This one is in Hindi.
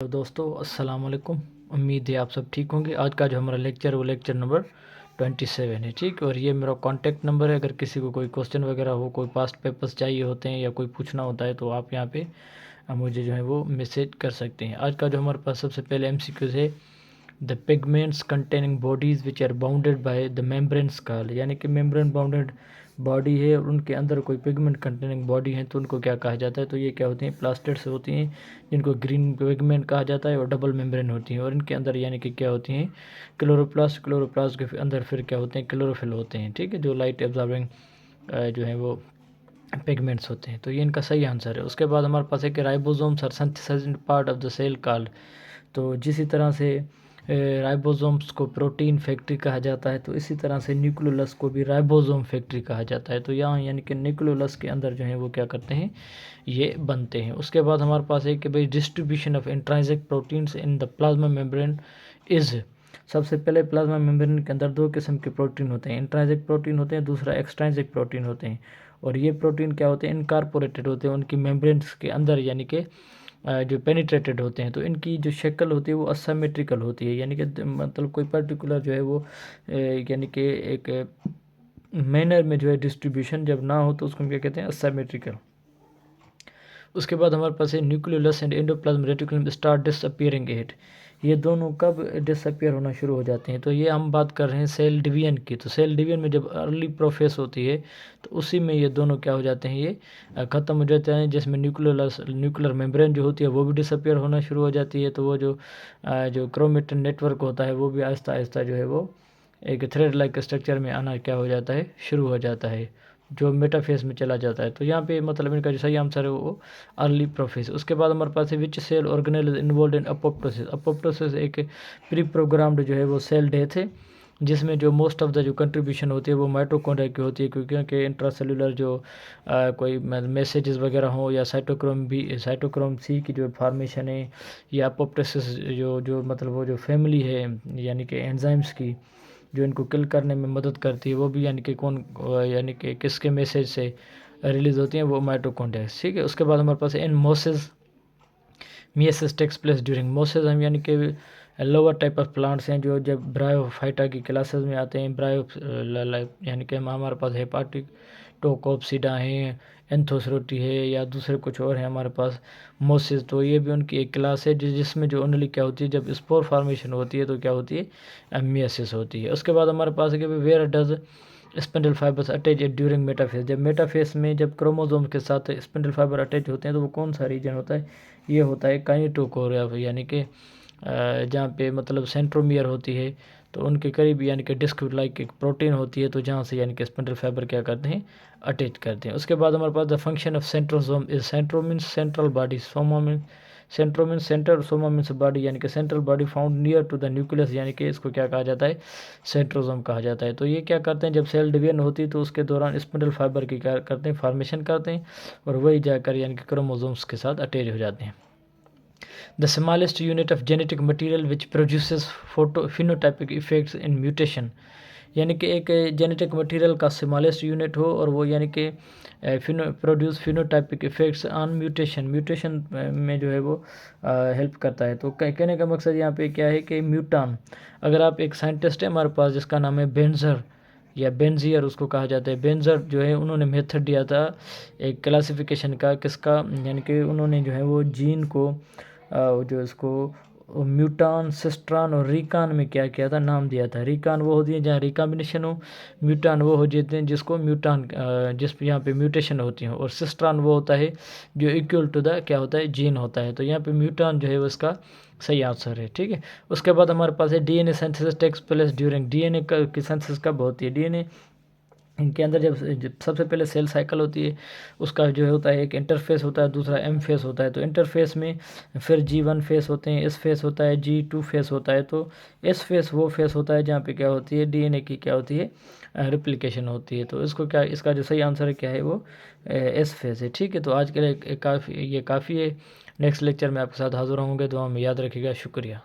तो दोस्तों अस्सलाम वालेकुम। उम्मीद है आप सब ठीक होंगे। आज का जो हमारा लेक्चर वो लेक्चर नंबर 27 है, ठीक। और ये मेरा कॉन्टैक्ट नंबर है। अगर किसी को कोई क्वेश्चन वगैरह हो, कोई पास्ट पेपर्स चाहिए होते हैं या कोई पूछना होता है तो आप यहाँ पे मुझे जो है वो मैसेज कर सकते हैं। आज का जो हमारे पास सबसे पहले MCQ है, the pigments containing bodies which are bounded by the membranes called, यानी कि मेम्ब्रेन बाउंडेड बॉडी है और उनके अंदर कोई पिगमेंट कंटेनिंग बॉडी है तो उनको क्या कहा जाता है। तो ये क्या होती हैं, प्लास्टिड्स होती हैं जिनको ग्रीन पिगमेंट कहा जाता है और डबल मेम्ब्रेन होती हैं। और इनके अंदर यानी कि क्या होती हैं, क्लोरोप्लास्ट के अंदर फिर क्या होते हैं, क्लोरोफिल होते हैं, ठीक है, जो लाइट एब्जॉर्बिंग जो है वो पिगमेंट्स होते हैं। तो ये इनका सही आंसर है। उसके बाद हमारे पास है कि ribosomes are synthesised part of the cell called. तो जिस तरह से राइबोसोम्स को प्रोटीन फैक्ट्री कहा जाता है तो इसी तरह से न्यूक्लियोलस को भी राइबोसोम फैक्ट्री कहा जाता है। तो यहाँ यानी कि न्यूक्लियोलस के अंदर जो है वो क्या करते हैं, ये बनते हैं। उसके बाद हमारे पास है कि भाई distribution of intrinsic proteins in the plasma membrane is. सबसे पहले प्लाज्मा मेम्ब्रेन के अंदर दो किस्म के प्रोटीन होते हैं, इंट्रांसिक प्रोटीन होते हैं, दूसरा एक्सट्रांसिक प्रोटीन होते हैं। और ये प्रोटीन क्या होते हैं, इनकॉर्पोरेटेड होते हैं उनकी मेम्ब्रेन्स के अंदर, यानी कि जो पेनिट्रेटेड होते हैं। तो इनकी जो शक्ल होती है वो असिमेट्रिकल होती है, यानी कि मतलब कोई पर्टिकुलर जो है वो यानी कि एक मैनर में जो है डिस्ट्रीब्यूशन जब ना हो तो उसको हम क्या कहते हैं, असिमेट्रिकल। उसके बाद हमारे पास है nucleolus and endoplasm reticulum start disappearing at. ये दोनों कब डिसअपियर होना शुरू हो जाते हैं, तो ये हम बात कर रहे हैं सेल डिवीजन की। तो सेल डिवीजन में जब अर्ली प्रोफेस होती है तो उसी में ये दोनों क्या हो जाते हैं, ये ख़त्म हो जाते हैं, जिसमें न्यूक्लियर मेम्ब्रेन जो होती है वो भी डिसअपियर होना शुरू हो जाती है। तो वो जो क्रोमेटिन नेटवर्क होता है वो भी आहिस्ता आहिस्ता जो है वो एक थ्रेड लाइक स्ट्रक्चर में आना क्या हो जाता है, शुरू हो जाता है, जो मेटाफेस में चला जाता है। तो यहाँ पे मतलब इनका जो सही आंसर है वो अर्ली प्रोफेस। उसके बाद हमारे पास है which cell organelle is involved in apoptosis. Apoptosis एक प्री प्रोग्राम्ड जो है वो सेल डेथ है, जिसमें जो मोस्ट ऑफ द जो कंट्रीब्यूशन होती है वो माइटोकॉन्ड्रिया की होती है, क्योंकि इंट्रासेलुलर जो कोई मैसेजेस वगैरह हो या साइटोक्रोम सी की जो फॉर्मेशन है, या अपोप्टोसिस जो मतलब वो जो फैमिली है यानी कि एंजाइम्स की जो इनको किल करने में मदद करती है, वो भी यानी कि यानी कि किसके मैसेज से रिलीज होती हैं, वो माइटोकॉन्ड्रिया, ठीक है। उसके बाद हमारे पास in meiosis meiosis takes place during meiosis. हम यानी कि लोअर टाइप ऑफ प्लांट्स हैं जो जब ब्रायोफाइटा की क्लासेस में आते हैं, यानी कि हमारे पास हेपाटिक टोकोप्सिडा हैं, एंथोसरोटी है या दूसरे कुछ और हैं हमारे पास मोसिस। तो ये भी उनकी एक क्लास है जिसमें जो ओनली क्या होती है, जब स्पोर फॉर्मेशन होती है तो क्या होती है, मियोसिस होती है। उसके बाद हमारे पास है कि where does spindle fibres attach during metaphase. जब मेटाफेज में जब क्रोमोसोम के साथ स्पिंडल फाइबर अटैच होते हैं तो वो कौन सा रीजन होता है, ये होता है काइनेटोकोर, यानी कि जहाँ पे मतलब सेंट्रोमियर होती है तो उनके करीब यानी कि डिस्क लाइक एक प्रोटीन होती है, तो जहाँ से यानी कि स्पिंडल फाइबर क्या करते हैं, अटैच करते हैं। उसके बाद हमारे पास the function of centrosome is centro means central body, soma means centro means centre, soma means body, यानी कि central body found near to the nucleus, यानी कि इसको क्या कहा जाता है, सेंट्रोसोम कहा जाता है। तो ये क्या करते हैं, जब सेल डिवीजन होती है तो उसके दौरान स्पिंडल फाइबर की क्या करते हैं, फॉर्मेशन करते हैं और वही जाकर यानी कि क्रोमोसोम्स के साथ अटैच हो जाते हैं। The smallest unit of genetic material which produces phenotypic effects in mutation, यानी कि एक जेनेटिक मटेरियल का स्मॉलेस्ट यूनिट हो और वो यानी कि produce phenotypic effects on mutation में जो है वो हेल्प करता है। तो कहने का मकसद यहाँ पे क्या है कि म्यूटान, अगर आप एक साइंटिस्ट है हमारे पास जिसका नाम है बेंजर या बेंजियर उसको कहा जाता है, बेंजर जो है उन्होंने मेथड दिया था एक क्लासिफिकेशन का, किसका, यानी कि उन्होंने जो है वो जीन को जो इसको म्यूटान, सिस्ट्रान और रिकान में क्या किया था, नाम दिया था। रिकान वो होती है जहाँ रिकॉम्बिनेशन हो, म्यूटान वो हो जाते हैं जिसको म्यूटान जिस यहाँ पे म्यूटेशन होती है, और सिस्ट्रान वो होता है जो इक्वल टू द क्या होता है, जीन होता है। तो यहाँ पे म्यूटान जो है वो इसका सही आंसर है, ठीक है। उसके बाद हमारे पास है DNA synthesis takes place during, DNA की सिंथेसिस कब होती है, डीएनए इनके अंदर जब सबसे पहले सेल साइकिल होती है, उसका जो होता है एक इंटरफेस होता है, दूसरा एम फेस होता है। तो इंटरफेस में फिर G1 फेस होते हैं, एस फेस होता है, G2 फेस होता है। तो एस फेस वो फेस होता है जहाँ पे क्या होती है, डीएनए की क्या होती है, रिप्लिकेशन होती है। तो इसको क्या, इसका जो सही आंसर है क्या है, वो एस फेस है, ठीक है। तो आज के लिए काफ़ी है। नेक्स्ट लेक्चर में आपके साथ हाजिर होंगे, तो हमें याद रखिएगा। शुक्रिया।